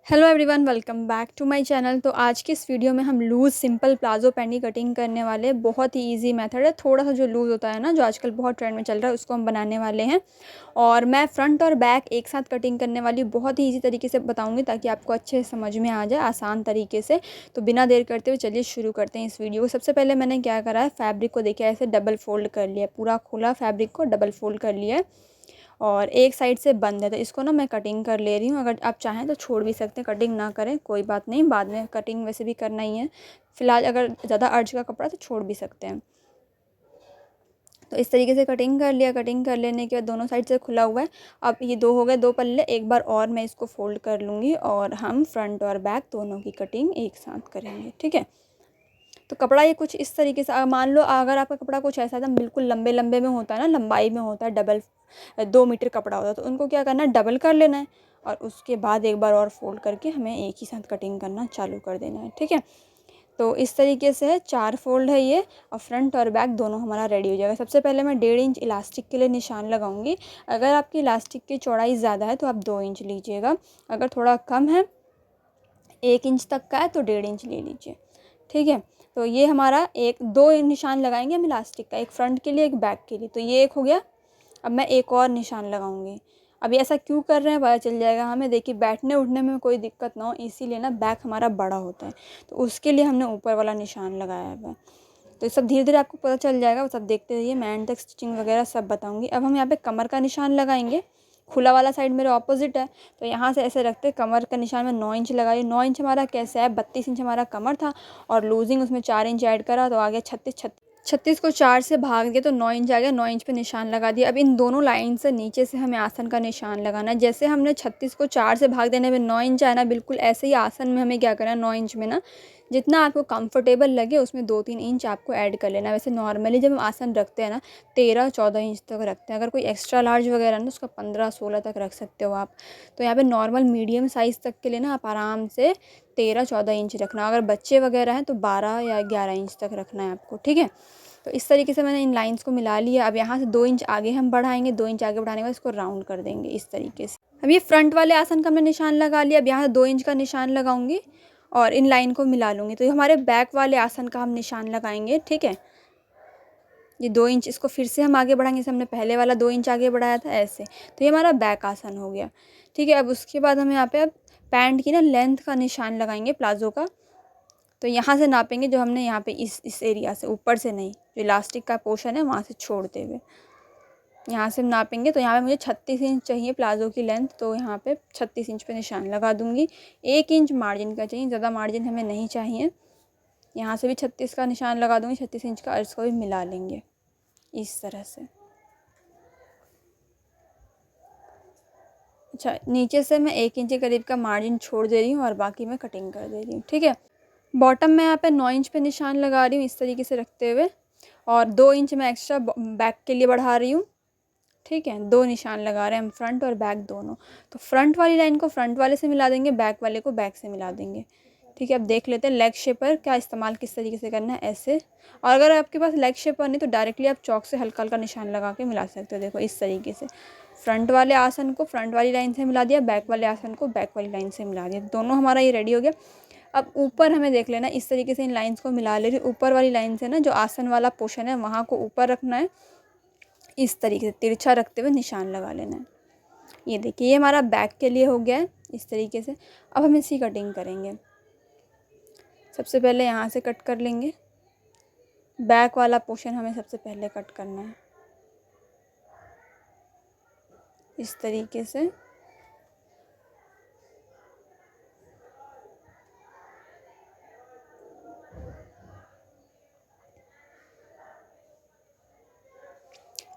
Hello everyone, welcome back to my channel. तो आज की इस वीडियो में हम लूज़ सिंपल प्लाजो पैंट की कटिंग करने वाले हैं। बहुत ही इजी मेथड है। थोड़ा सा जो लूज़ होता है ना, जो आजकल बहुत ट्रेंड में चल रहा है, उसको हम बनाने वाले हैं। और मैं फ्रंट और बैक एक साथ कटिंग करने वाली हूँ। बहुत ही इजी तरीके से बताऊंगी ताकि आपको अच्छे से समझ में आ जाए, आसान तरीके से। तो बिना देर करते हुए चलिए शुरू करते हैं इस वीडियो को। सबसे पहले मैंने क्या करा है, फैब्रिक को देखिए ऐसे डबल फोल्ड कर लिया, पूरा खुला फैब्रिक को डबल फोल्ड कर लिया है और एक साइड से बंद है। तो इसको ना मैं कटिंग कर ले रही हूँ। अगर आप चाहें तो छोड़ भी सकते हैं, कटिंग ना करें कोई बात नहीं, बाद में कटिंग वैसे भी करना ही है। फ़िलहाल अगर ज़्यादा अर्ज का कपड़ा तो छोड़ भी सकते हैं। तो इस तरीके से कटिंग कर लिया। कटिंग कर लेने के बाद दोनों साइड से खुला हुआ है। अब ये दो हो गए, दो पल्ले। एक बार और मैं इसको फोल्ड कर लूँगी और हम फ्रंट और बैक दोनों की कटिंग एक साथ करेंगे, ठीक है। तो कपड़ा ये कुछ इस तरीके से, मान लो अगर आपका कपड़ा कुछ ऐसा एकदम बिल्कुल लंबे लंबे में होता है ना, लंबाई में होता है, डबल 2 मीटर कपड़ा होता है, तो उनको क्या करना है, डबल कर लेना है और उसके बाद एक बार और फोल्ड करके हमें एक ही साथ कटिंग करना चालू कर देना है, ठीक है। तो इस तरीके से है, 4 फोल्ड है ये और फ्रंट और बैक दोनों हमारा रेडी हो जाएगा। सबसे पहले मैं 1.5 इंच इलास्टिक के लिए निशान लगाऊंगी। अगर आपकी इलास्टिक की चौड़ाई ज़्यादा है तो आप 2 इंच लीजिएगा। अगर थोड़ा कम है, 1 इंच तक का है, तो 1.5 इंच ले लीजिए, ठीक है। तो ये हमारा एक दो निशान लगाएंगे हम इलास्टिक का, एक फ्रंट के लिए एक बैक के लिए। तो ये एक हो गया। अब मैं एक और निशान लगाऊंगी। अभी ऐसा क्यों कर रहे हैं पता चल जाएगा हमें। देखिए बैठने उठने में कोई दिक्कत ना हो, इसीलिए ना बैक हमारा बड़ा होता है, तो उसके लिए हमने ऊपर वाला निशान लगाया है। तो ये सब धीरे धीरे आपको पता चल जाएगा, वो सब देखते रहिए। मैं एंड तक स्टिचिंग वगैरह सब बताऊंगी। अब हम यहाँ पे कमर का निशान लगाएंगे। खुला वाला साइड मेरे ऑपोजिट है, तो यहाँ से ऐसे रखते कमर का निशान में 9 इंच लगाइए। 9 इंच हमारा कैसे है, 32 इंच हमारा कमर था और लूजिंग उसमें 4 इंच ऐड करा, तो आ गया 36। 36 को 4 से भाग दिया तो 9 इंच आ गया। 9 इंच पे निशान लगा दिया। अब इन दोनों लाइन से नीचे से हमें आसन का निशान लगाना है। जैसे हमने 36 को 4 से भाग देने में 9 इंच आया ना, बिल्कुल ऐसे ही आसन में हमें क्या करना है, 9 इंच में ना जितना आपको कंफर्टेबल लगे उसमें 2-3 इंच आपको ऐड कर लेना है। वैसे नॉर्मली जब हम आसन रखते हैं ना, 13-14 इंच तक रखते हैं। अगर कोई एक्स्ट्रा लार्ज वगैरह ना, उसका 15-16 तक रख सकते हो आप। तो यहाँ पे नॉर्मल मीडियम साइज़ तक के लिए ना आप आराम से 13-14 इंच रखना। अगर बच्चे वगैरह हैं तो 12 या 11 इंच तक रखना है आपको, ठीक है। तो इस तरीके से मैंने इन लाइंस को मिला लिया। अब यहाँ से 2 इंच आगे हम बढ़ाएंगे। 2 इंच आगे बढ़ाने के बाद इसको राउंड कर देंगे इस तरीके से। अब ये फ्रंट वाले आसन का हमने निशान लगा लिया। अब यहाँ से 2 इंच का निशान लगाऊंगी और इन लाइन को मिला लूँगी। तो ये हमारे बैक वाले आसन का हम निशान लगाएंगे, ठीक है। ये 2 इंच, इसको फिर से हम आगे बढ़ाएंगे। जैसे हमने पहले वाला 2 इंच आगे बढ़ाया था ऐसे। तो ये हमारा बैक आसन हो गया, ठीक है। अब उसके बाद हम यहाँ पे अब पैंट की ना लेंथ का निशान लगाएंगे, प्लाजो का। तो यहाँ से नापेंगे, जो हमने यहाँ पे इस एरिया से, ऊपर से नहीं, जो इलास्टिक का पोर्शन है वहाँ से छोड़ते हुए यहाँ से हम नापेंगे। तो यहाँ पे मुझे 36 इंच चाहिए प्लाजो की लेंथ, तो यहाँ पे 36 इंच पे निशान लगा दूँगी। 1 इंच मार्जिन का चाहिए, ज़्यादा मार्जिन हमें नहीं चाहिए। यहाँ से भी 36 का निशान लगा दूँगी, 36 इंच का, और इसको भी मिला लेंगे इस तरह से। अच्छा, नीचे से मैं 1 इंच के करीब का मार्जिन छोड़ दे रही हूँ और बाकी मैं कटिंग कर दे रही हूँ, ठीक है। बॉटम में यहाँ पे 9 इंच पे निशान लगा रही हूँ इस तरीके से रखते हुए, और 2 इंच मैं एक्स्ट्रा बैक के लिए बढ़ा रही हूँ, ठीक है। 2 निशान लगा रहे हैं हम, फ्रंट और बैक दोनों। तो फ्रंट वाली लाइन को फ्रंट वाले से मिला देंगे, बैक वाले को बैक से मिला देंगे, ठीक है। अब देख लेते हैं लेग शेपर क्या इस्तेमाल किस तरीके से करना है, ऐसे। और अगर आपके पास लेग शेपर नहीं तो डायरेक्टली आप चौक से हल्का हल्का निशान लगा के मिला सकते हो। देखो इस तरीके से फ्रंट वाले आसन को फ्रंट वाली लाइन से मिला दिया, बैक वाले आसन को बैक वाली लाइन से मिला दिया। दोनों हमारा ये रेडी हो गया। अब ऊपर हमें देख लेना, इस तरीके से इन लाइंस को मिला ले रही हूँ। ऊपर वाली लाइन से ना, जो आसन वाला पोर्शन है वहाँ को ऊपर रखना है, इस तरीके से तिरछा रखते हुए निशान लगा लेना है। ये देखिए, ये हमारा बैक के लिए हो गया है इस तरीके से। अब हम इसकी कटिंग करेंगे। सबसे पहले यहाँ से कट कर लेंगे। बैक वाला पोर्शन हमें सबसे पहले कट करना है इस तरीके से।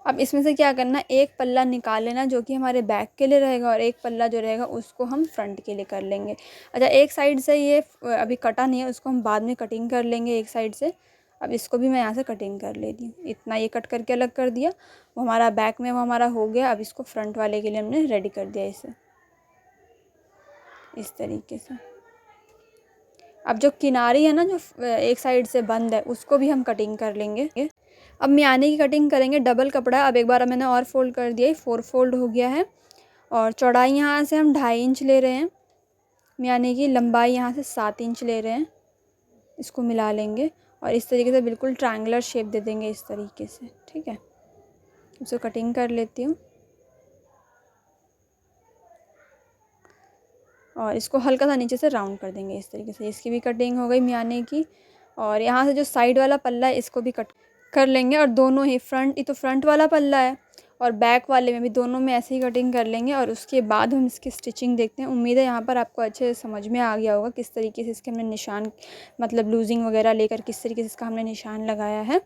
अब इसमें से क्या करना है, एक पल्ला निकाल लेना जो कि हमारे बैक के लिए रहेगा, और एक पल्ला जो रहेगा उसको हम फ्रंट के लिए कर लेंगे। अच्छा, एक साइड से ये अभी कटा नहीं है, उसको हम बाद में कटिंग कर लेंगे एक साइड से। अब इसको भी मैं यहाँ से कटिंग कर ले रही हूँ। इतना ये कट करके अलग कर दिया, वो हमारा बैक में वो हमारा हो गया। अब इसको फ्रंट वाले के लिए हमने रेडी कर दिया इसे इस तरीके से। अब जो किनारी है ना, जो एक साइड से बंद है, उसको भी हम कटिंग कर लेंगे। अब मियाने की कटिंग करेंगे। डबल कपड़ा, अब एक बार मैंने और फोल्ड कर दिया, 4 फोल्ड हो गया है। और चौड़ाई यहाँ से हम 2.5 इंच ले रहे हैं। यानी कि लंबाई यहाँ से 7 इंच ले रहे हैं, इसको मिला लेंगे और इस तरीके से बिल्कुल ट्रायंगुलर शेप दे देंगे इस तरीके से। ठीक है, इसको कटिंग कर लेती हूँ और इसको हल्का सा नीचे से राउंड कर देंगे इस तरीके से। इसकी भी कटिंग हो गई मियाने की। और यहाँ से जो साइड वाला पल्ला है इसको भी कट कर लेंगे और दोनों ही ये तो फ्रंट वाला पल्ला है और बैक वाले में भी दोनों में ऐसे ही कटिंग कर लेंगे और उसके बाद हम इसकी स्टिचिंग देखते हैं। उम्मीद है यहाँ पर आपको अच्छे से समझ में आ गया होगा किस तरीके से इसके हमने निशान मतलब लूजिंग वगैरह लेकर किस तरीके से इसका हमने निशान लगाया है।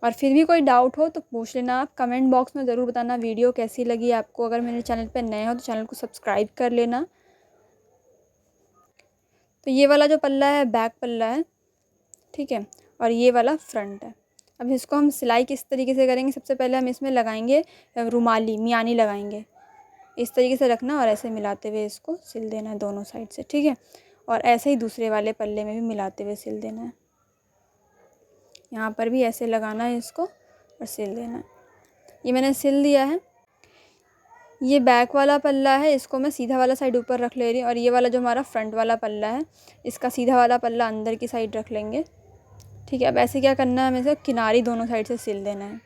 और फिर भी कोई डाउट हो तो पूछ लेना आप, कमेंट बॉक्स में ज़रूर बताना वीडियो कैसी लगी आपको। अगर मेरे चैनल पर नए हो तो चैनल को सब्सक्राइब कर लेना। तो ये वाला जो पल्ला है बैक पल्ला है, ठीक है, और ये वाला फ्रंट है। अब इसको हम सिलाई किस तरीके से करेंगे, सबसे पहले हम इसमें लगाएंगे रुमाली मियानी लगाएंगे। इस तरीके से रखना और ऐसे मिलाते हुए इसको सिल देना है दोनों साइड से। ठीक है, और ऐसे ही दूसरे वाले पल्ले में भी मिलाते हुए सिल देना है। यहाँ पर भी ऐसे लगाना है इसको और सिल देना है। ये मैंने सिल दिया है। ये बैक वाला पल्ला है, इसको मैं सीधा वाला साइड ऊपर रख ले रही हूँ और ये वाला जो हमारा फ्रंट वाला पल्ला है इसका सीधा वाला पल्ला अंदर की साइड रख लेंगे। ठीक है, अब ऐसे क्या करना है, हमें इसे किनारी दोनों साइड से सिल देना है।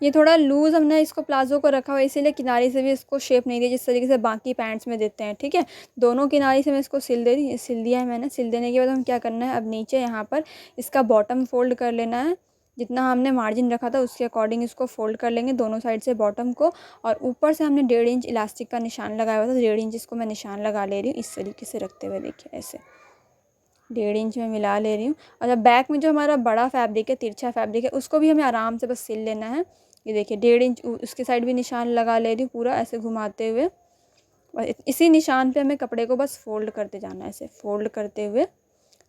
ये थोड़ा लूज़ हमने इसको प्लाज़ो को रखा हुआ है इसीलिए किनारी से भी इसको शेप नहीं दी जिस तरीके से बाकी पैंट्स में देते हैं। ठीक है, दोनों किनारी से मैं इसको सिल दे रही, सिल दिया है मैंने। सिल देने के बाद हम क्या करना है, अब नीचे यहाँ पर इसका बॉटम फोल्ड कर लेना है। जितना हमने मार्जिन रखा था उसके अकॉर्डिंग इसको फोल्ड कर लेंगे दोनों साइड से बॉटम को। और ऊपर से हमने 1.5 इंच इलास्टिक का निशान लगाया हुआ था, 1.5 इंच इसको मैं निशान लगा ले रही हूँ इस तरीके से रखते हुए। देखिए ऐसे 1.5 इंच में मिला ले रही हूँ। और जब बैक में जो हमारा बड़ा फैब्रिक है, तिरछा फैब्रिक है, उसको भी हमें आराम से बस सिल लेना है। ये देखिए 1.5 इंच उसके साइड भी निशान लगा ले रही हूँ पूरा ऐसे घुमाते हुए। और इसी निशान पे हमें कपड़े को बस फोल्ड करते जाना है, ऐसे फोल्ड करते हुए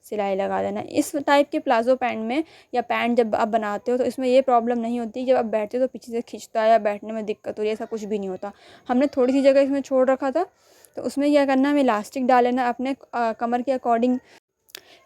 सिलाई लगा देना है। इस टाइप के प्लाज़ो पैंट में या पैंट जब आप बनाते हो तो इसमें ये प्रॉब्लम नहीं होती जब आप बैठते हो तो पीछे से खींचता है या बैठने में दिक्कत हो रही है, ऐसा कुछ भी नहीं होता। हमने थोड़ी सी जगह इसमें छोड़ रखा था तो उसमें क्या करना है, हमें इलास्टिक डाल लेना, अपने कमर के अकॉर्डिंग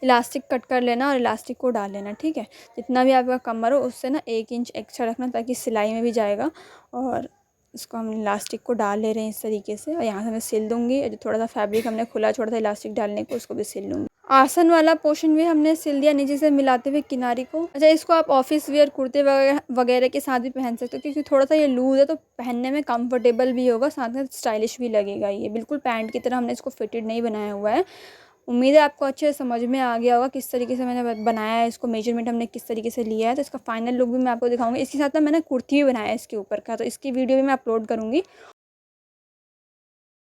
इलास्टिक कट कर लेना और इलास्टिक को डाल लेना। ठीक है, जितना भी आपका कमर हो उससे ना 1 इंच एक्स्ट्रा रखना ताकि सिलाई में भी जाएगा। और इसको हम इलास्टिक को डाल ले रहे हैं इस तरीके से और यहाँ से मैं सिल दूँगी। जो थोड़ा सा फैब्रिक हमने खुला छोड़ा था इलास्टिक डालने को उसको भी सिल लूँगी। आसन वाला पोर्शन भी हमने सिल दिया नीचे से मिलाते हुए किनारी को। अच्छा, इसको आप ऑफिस वेयर कुर्ते वगैरह के साथ भी पहन सकते हो क्योंकि थोड़ा सा ये लूज़ है तो पहनने में कंफर्टेबल भी होगा, साथ में स्टाइलिश भी लगेगा। ये बिल्कुल पैंट की तरह हमने इसको फिटेड नहीं बनाया हुआ है। उम्मीद है आपको अच्छे से समझ में आ गया होगा किस तरीके से मैंने बनाया है इसको, मेजरमेंट हमने किस तरीके से लिया है। तो इसका फाइनल लुक भी मैं आपको दिखाऊंगी। इसके साथ ना मैंने कुर्ती भी बनाया है इसके ऊपर का, तो इसकी वीडियो भी मैं अपलोड करूँगी।